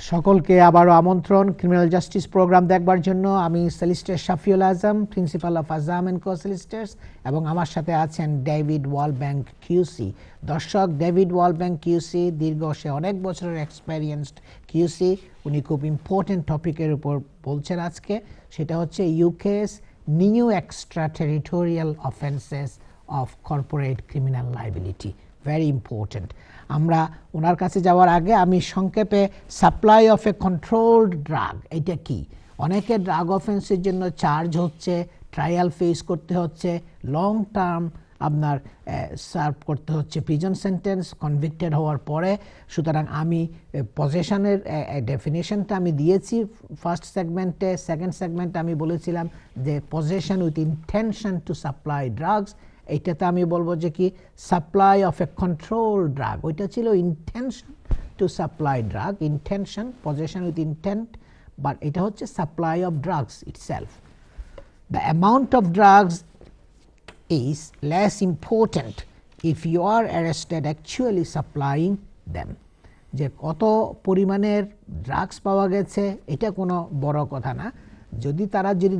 সকলকে আবারও আমন্ত্রণ ক্রিমিনাল জাস্টিস প্রোগ্রাম দেখবার জন্য। আমি solicitor Shafiul Azam, principal of Azam and co solicitors, এবং আমার সাথে আছেন ডেভিড ওয়ালব্যাংক কিউসি। দর্শক, ডেভিড ওয়ালব্যাংক কিউসি দীর্ঘ অনেক বছরের এক্সপেরিয়েন্সড কিউসি। উনি খুব ইম্পর্টেন্ট টপিকের উপর বলছেন আজকে, সেটা হচ্ছে UK's new extra territorial offences of corporate criminal liability. Very important. আমরা ওনার কাছে যাওয়ার আগে আমি সংক্ষেপে supply of a controlled drug এটা কি, অনেকে ড্রাগ অফেন্সের জন্য চার্জ হচ্ছে, ট্রায়াল ফেস করতে হচ্ছে, লং টার্ম আপনার সার্ভ করতে হচ্ছে প্রিজন সেন্টেন্স কনভিক্টেড হওয়ার পরে। সুতরাং আমি পজেশনের ডেফিনেশনটা আমি দিয়েছি ফার্স্ট সেগমেন্টে। সেকেন্ড সেগমেন্টে আমি বলেছিলাম যে possession with intention to supply drugs, এইটাতে আমি বলবো যে কি supply of A control drug, ওইটা ছিল intention to supply drug, intention possession with intent, but এটা হচ্ছে supply of drugs itself. The amount of drugs is less important if you are arrested actually supplying them. যে কত পরিমাণের drugs পাওয়া গেছে এটা কোনো বড় কথা না, যদি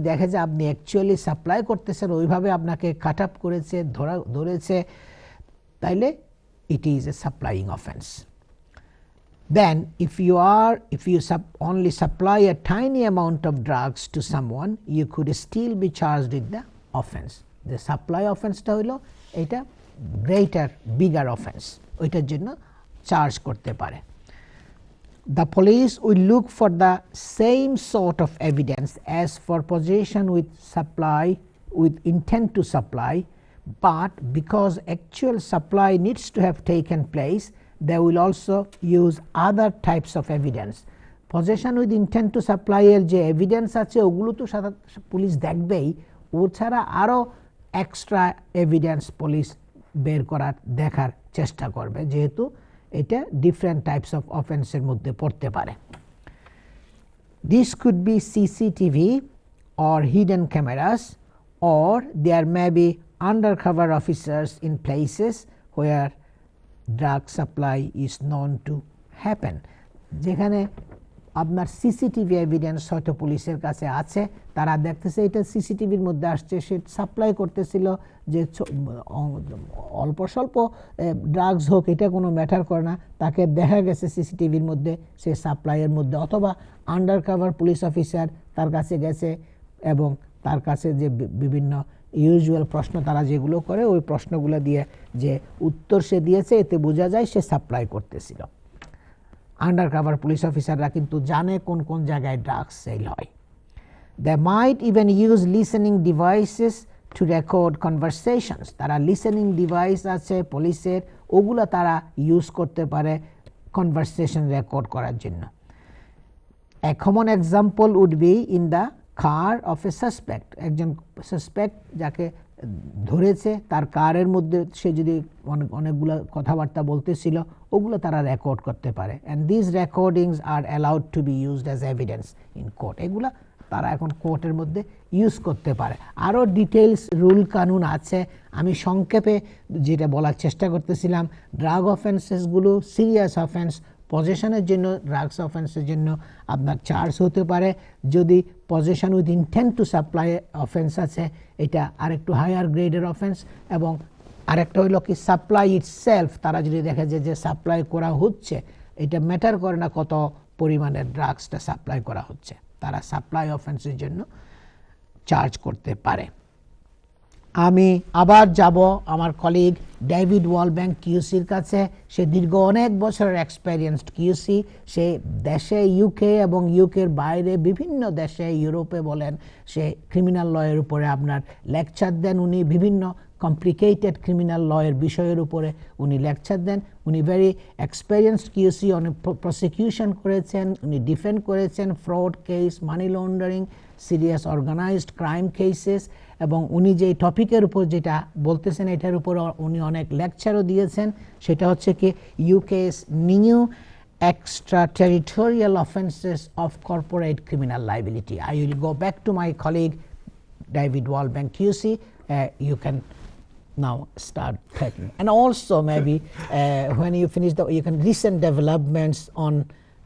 দেখে যে আপনি অ্যাকচুয়ালি সাপ্লাই করতেছেন, ওইভাবে আপনাকে কাট আপ করেছে, ধরেছে, তাইলে it is a supplying offence. Then if you only supply a tiny amount of drugs to someone, you could still be charged with the offense. The supply offense-টা হলো এটা greater bigger offense, ওইটার জন্য charge করতে পারে। The police will look for the same sort of evidence as for possession with intent to supply, but because actual supply needs to have taken place, they will also use other types of evidence. Possession with intent to supply এর যে evidence আছে ওগুলো তো police দেখবেই, ও ছাড়া আরও extra evidence police বের করার দেখার চেষ্টা করবে, যেহেতু এটা ডিফারেন্ট টাইপস অফ অফেন্সের মধ্যে পড়তে পারে। This could be CCTV or hidden cameras, or there may be undercover officers in places where drug supply is known to happen. যেখানে আপনার সিসিটিভি এভিডেন্স হয়তো পুলিশের কাছে আছে, তারা দেখতেছে এটা সিসিটিভির মধ্যে আসছে, সে সাপ্লাই করতেছিল, যে অল্প স্বল্প ড্রাগস হোক এটা কোনো ম্যাটার করে না, তাকে দেখা গেছে সিসিটিভির মধ্যে সে সাপ্লাইয়ের মধ্যে, অথবা আন্ডারকভার পুলিশ অফিসার তার কাছে গেছে এবং তার কাছে যে বিভিন্ন ইউজুয়াল প্রশ্ন তারা যেগুলো করে, ওই প্রশ্নগুলো দিয়ে যে উত্তর সে দিয়েছে এতে বোঝা যায় সে সাপ্লাই করতেছিল। আন্ডারকভার পুলিশ অফিসাররা কিন্তু জানে কোন কোন জায়গায় ড্রাগস সেল হয়। They might even use listening devices to record conversations. তারা লিসেনিং ডিভাইস আছে পুলিশের, ওগুলো তারা ইউজ করতে পারে কনভারসেশন রেকর্ড করার জন্য। A common example would be in the car of a suspect. একজন সাসপেক্ট যাকে ধরেছে তার কারের মধ্যে সে যদি অনেকগুলো কথাবার্তা বলতেছিল, ওগুলো তারা রেকর্ড করতে পারে। And this recordings R allowed to be used as evidence in court. এগুলো তারা এখন কোর্টের মধ্যে ইউজ করতে পারে। আরও ডিটেলস রুল কানুন আছে, আমি সংক্ষেপে যেটা বলার চেষ্টা করতেছিলাম, ড্রাগ অফেন্সেসগুলো সিরিয়াস অফেন্স, পজেশনের জন্য ড্রাগস অফেন্সের জন্য আপনার চার্জ হতে পারে। যদি possession with intent to supply offence আছে, এটা আরেকটু হায়ার গ্রেডের অফেন্স। এবং আরেকটা হইল কি সাপ্লাই ইটসেলফ, তারা যদি দেখে যে সাপ্লাই করা হচ্ছে, এটা ম্যাটার করে না কত পরিমাণের ড্রাগসটা সাপ্লাই করা হচ্ছে, তারা সাপ্লাই অফেন্সের জন্য চার্জ করতে পারে। আমি আবার যাব আমার কলিগ ডেভিড ওয়ালব্যাংক কিউসির কাছে। সে দীর্ঘ অনেক বছরের এক্সপেরিয়েন্সড কিউসি। সে দেশে ইউকে এবং ইউকের বাইরে বিভিন্ন দেশে, ইউরোপে বলেন, সে ক্রিমিনাল লয়ের উপরে আপনার লেকচার দেন। উনি বিভিন্ন কমপ্লিকেটেড ক্রিমিনাল লয়ের বিষয়ের উপরে উনি লেকচার দেন। উনি ভেরি এক্সপেরিয়েন্সড কিউসি, অনেক প্রসিকিউশন করেছেন, উনি ডিফেন্ড করেছেন fraud case, money laundering, serious organised crime cases, এবং উনি যে টপিকের উপর যেটা বলতেছেন এটার উপর উনি অনেক লেকচারও দিয়েছেন। সেটা হচ্ছে কি UK's new extra territorial offences of corporate criminal liability. I will go back to my colleague David Walbank QC. You can now start talking, and also maybe when you finish you can recent developments on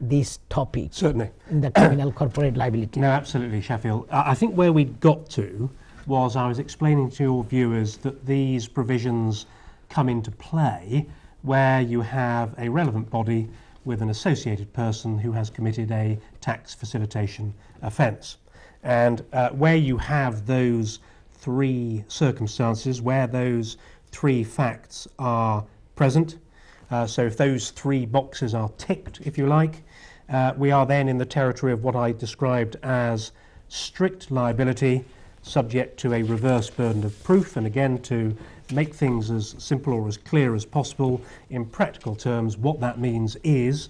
this topic? Certainly. In the criminal corporate liability. No, absolutely, Shafiul. I think where we got to was I was explaining to your viewers that these provisions come into play where you have a relevant body with an associated person who has committed a tax facilitation offence. And where you have those three circumstances, where those three facts are present, so if those three boxes are ticked, if you like, we are then in the territory of what I described as strict liability, subject to a reverse burden of proof. And again, to make things as simple or as clear as possible, in practical terms, what that means is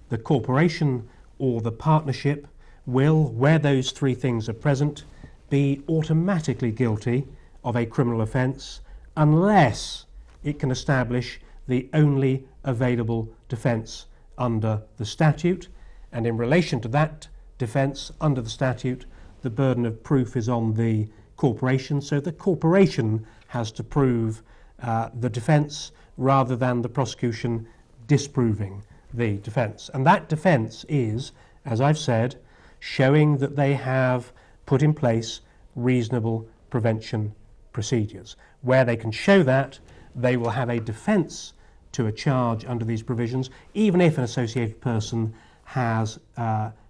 the corporation or the partnership will, where those three things are present, be automatically guilty of a criminal offence unless it can establish the only available defence under the statute. And in relation to that defence under the statute, the burden of proof is on the corporation. So the corporation has to prove the defence rather than the prosecution disproving the defence. And that defence is, as I've said, showing that they have put in place reasonable prevention procedures. Where they can show that, they will have a defence to a charge under these provisions, even if an associated person has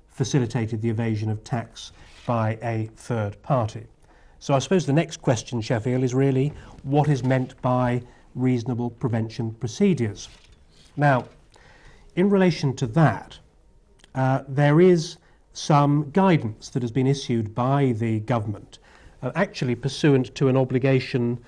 facilitated the evasion of tax by a third party. So I suppose the next question, Shafiul, is really what is meant by reasonable prevention procedures. Now, in relation to that, there is some guidance that has been issued by the government, actually pursuant to an obligation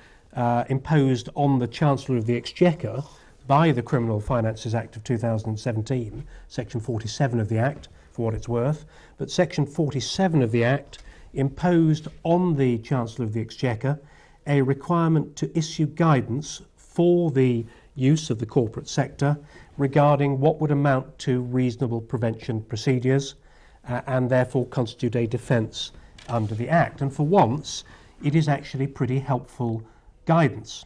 imposed on the Chancellor of the Exchequer by the Criminal Finances Act of 2017, Section 47 of the Act, for what it's worth. But Section 47 of the Act imposed on the Chancellor of the Exchequer a requirement to issue guidance for the use of the corporate sector regarding what would amount to reasonable prevention procedures and therefore constitute a defence under the Act. And for once, it is actually pretty helpful guidance.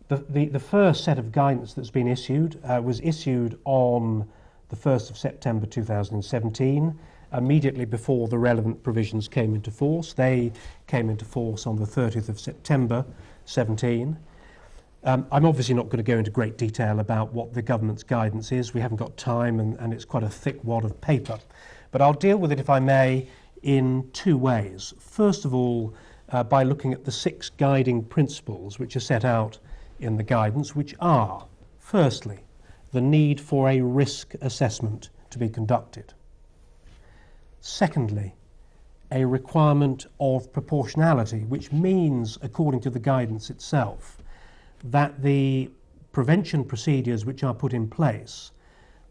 The first set of guidance that's been issued was issued on the 1st of September 2017, immediately before the relevant provisions came into force. They came into force on the 30th of September 17. I'm obviously not going to go into great detail about what the government's guidance is. We haven't got time, and it's quite a thick wad of paper. But I'll deal with it, if I may, in two ways. First of all, by looking at the 6 guiding principles which are set out in the guidance, which are, firstly, the need for a risk assessment to be conducted. Secondly, a requirement of proportionality, which means, according to the guidance itself, that the prevention procedures which are put in place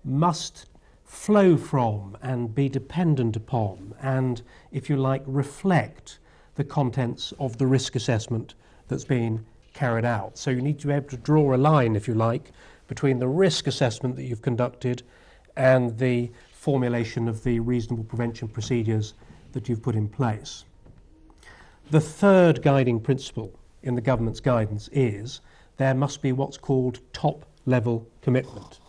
must flow from and be dependent upon and, if you like, reflect the contents of the risk assessment that's been carried out. So you need to be able to draw a line, if you like, between the risk assessment that you've conducted and the formulation of the reasonable prevention procedures that you've put in place. The third guiding principle in the government's guidance is there must be what's called top-level commitment.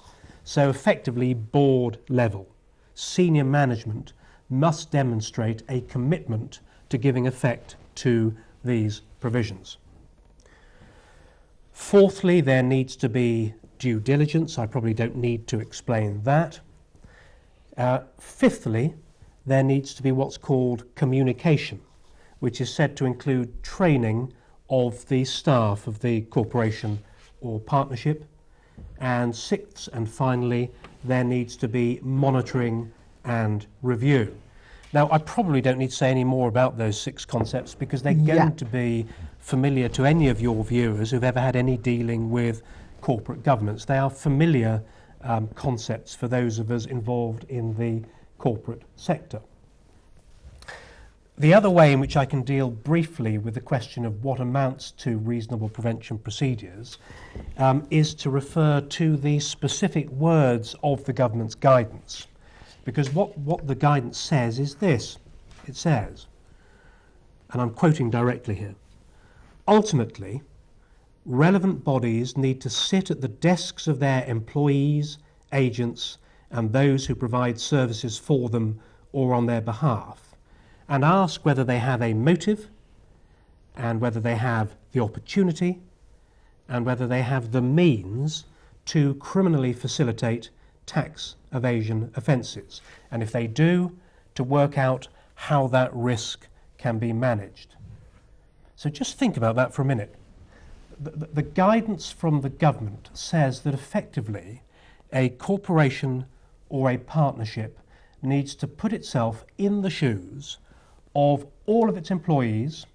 So effectively board level, senior management must demonstrate a commitment to giving effect to these provisions. Fourthly, there needs to be due diligence. I probably don't need to explain that. Fifthly, there needs to be what's called communication, which is said to include training of the staff of the corporation or partnership. And sixth and finally, there needs to be monitoring and review. Now, I probably don't need to say any more about those 6 concepts because they're going to be familiar to any of your viewers who've ever had any dealing with corporate governance. They are familiar concepts for those of us involved in the corporate sector. The other way in which I can deal briefly with the question of what amounts to reasonable prevention procedures is to refer to the specific words of the government's guidance. Because what the guidance says is this. It says, and I'm quoting directly here, ultimately, relevant bodies need to sit at the desks of their employees, agents, and those who provide services for them or on their behalf, and ask whether they have a motive, and whether they have the opportunity, and whether they have the means to criminally facilitate tax evasion offences, and if they do, to work out how that risk can be managed. So just think about that for a minute. The guidance from the government says that effectively a corporation or a partnership needs to put itself in the shoes of all of its employees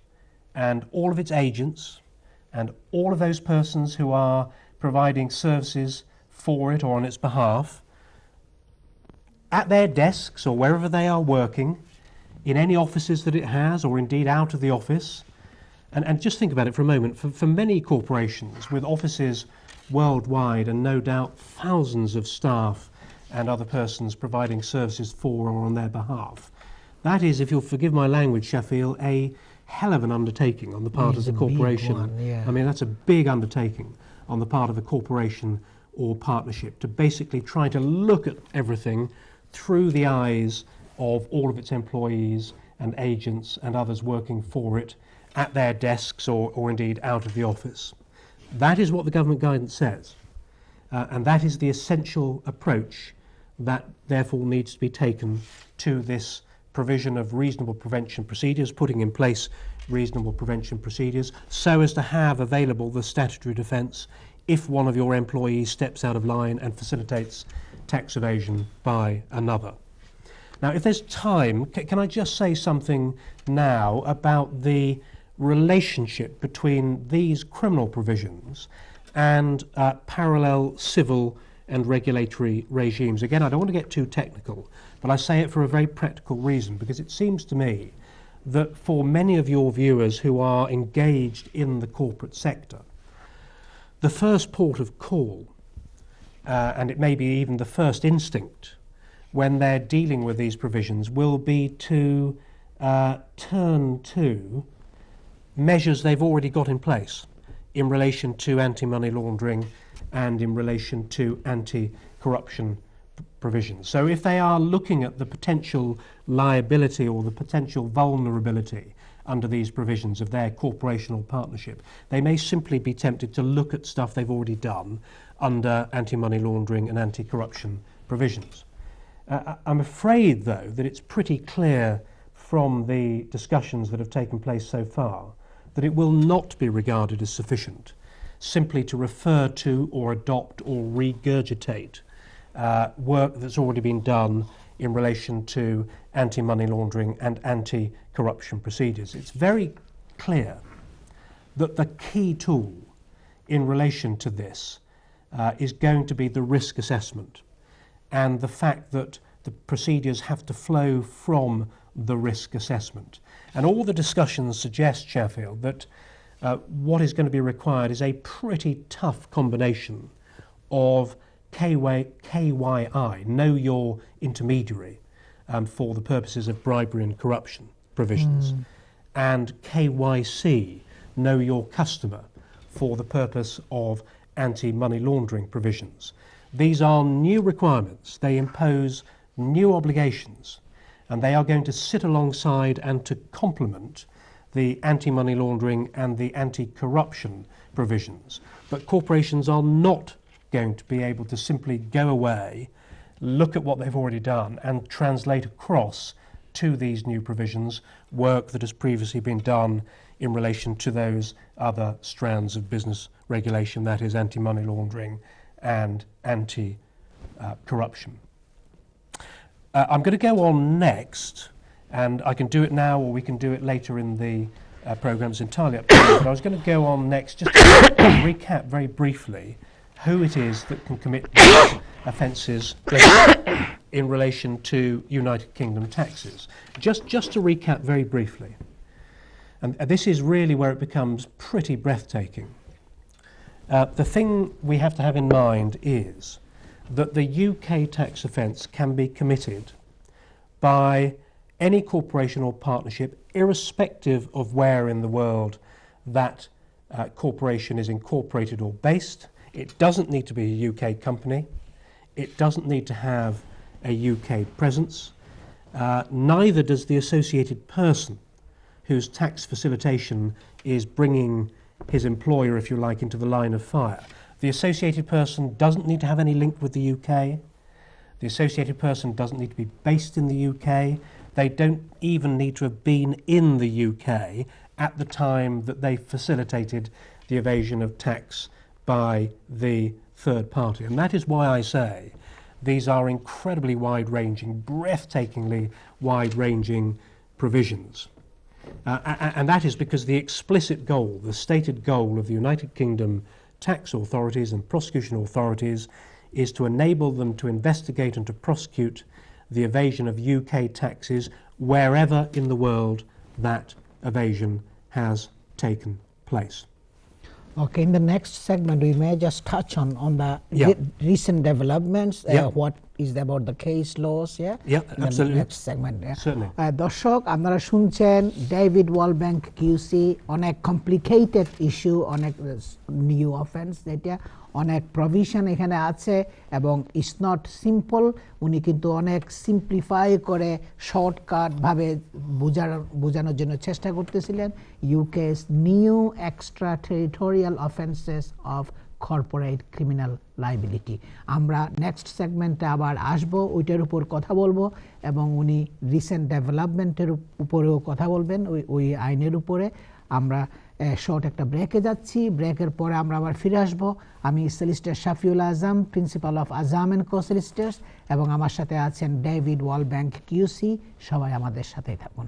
and all of its agents and all of those persons who are providing services for it or on its behalf, at their desks or wherever they are working, in any offices that it has, or indeed out of the office. And just think about it for a moment. For many corporations with offices worldwide and no doubt thousands of staff and other persons providing services for or on their behalf, that is, if you'll forgive my language, Shafiul, a hell of an undertaking on the part of the corporation. I mean, that's a big undertaking on the part of the corporation or partnership to basically try to look at everything through the eyes of all of its employees and agents and others working for it at their desks or indeed out of the office. That is what the government guidance says, and that is the essential approach that therefore needs to be taken to this provision of reasonable prevention procedures, putting in place reasonable prevention procedures so as to have available the statutory defence if one of your employees steps out of line and facilitates tax evasion by another. Now, if there's time, can I just say something now about the relationship between these criminal provisions and parallel civil and regulatory regimes? Again, I don't want to get too technical, but I say it for a very practical reason, because it seems to me that for many of your viewers who are engaged in the corporate sector, the first port of call, and it may be even the first instinct when they're dealing with these provisions, will be to turn to measures they've already got in place in relation to anti-money laundering and in relation to anti-corruption provisions. So if they are looking at the potential liability or the potential vulnerability under these provisions of their corporation or partnership, they may simply be tempted to look at stuff they've already done under anti-money laundering and anti-corruption provisions. I'm afraid, though, that it's pretty clear from the discussions that have taken place so far that it will not be regarded as sufficient simply to refer to or adopt or regurgitate work that's already been done in relation to anti-money laundering and anti-corruption procedures. It's very clear that the key tool in relation to this is going to be the risk assessment, and the fact that the procedures have to flow from the risk assessment. And all the discussions suggest, Shafiul, that what is going to be required is a pretty tough combination of KYI, know your intermediary, for the purposes of bribery and corruption provisions, and KYC, know your customer, for the purpose of anti-money laundering provisions. These are new requirements. They impose new obligations, and they are going to sit alongside and to complement the anti-money laundering and the anti-corruption provisions. But corporations are not going to be able to simply go away, look at what they've already done, and translate across to these new provisions work that has previously been done in relation to those other strands of business regulation, that is anti-money laundering and anti-corruption. I'm going to go on next, and I can do it now or we can do it later in the programme. It's entirely up to you, but I was going to go on next just to recap very briefly who it is that can commit these offences in relation to United Kingdom taxes. Just to recap very briefly, and this is really where it becomes pretty breathtaking. The thing we have to have in mind is that the UK tax offence can be committed by any corporation or partnership, irrespective of where in the world that corporation is incorporated or based. It doesn't need to be a UK company. It doesn't need to have a UK presence. Neither does the associated person whose tax facilitation is bringing his employer, if you like, into the line of fire. The associated person doesn't need to have any link with the UK. The associated person doesn't need to be based in the UK. They don't even need to have been in the UK at the time that they facilitated the evasion of tax by the third party. And that is why I say these are incredibly wide-ranging, breathtakingly wide-ranging provisions. And that is because the explicit goal, the stated goal of the United Kingdom tax authorities and prosecution authorities is to enable them to investigate and to prosecute the evasion of UK taxes wherever in the world that evasion has taken place. Okay, in the next segment, we may just touch on the recent developments. What is about the case laws? Yeah, in absolutely. The next segment. Certainly. দর্শক আপনারা শুনছেন David Walbank QC অনেক complicated issue, অনেক new offence, যেটা অনেক provision এখানে আছে এবং ইটস নট সিম্পল। উনি কিন্তু অনেক সিম্পলিফাই করে শর্টকাটভাবে বোঝানোর জন্য চেষ্টা করতেছিলেন। UK's new extra territorial offences of corporate criminal liability. আমরা নেক্সট সেগমেন্টে আবার আসব, ওইটার উপর কথা বলবো এবং উনি রিসেন্ট ডেভেলপমেন্টের উপরেও কথা বলবেন ওই আইনের উপরে। আমরা শর্ট একটা ব্রেকে যাচ্ছি, ব্রেকের পরে আমরা আবার ফিরে আসব। আমি solicitor Shafiul Azam, principal of Azam and co solicitors, এবং আমার সাথে আছেন ডেভিড ওয়ালব্যাংক কিউসি। সবাই আমাদের সাথেই থাকুন।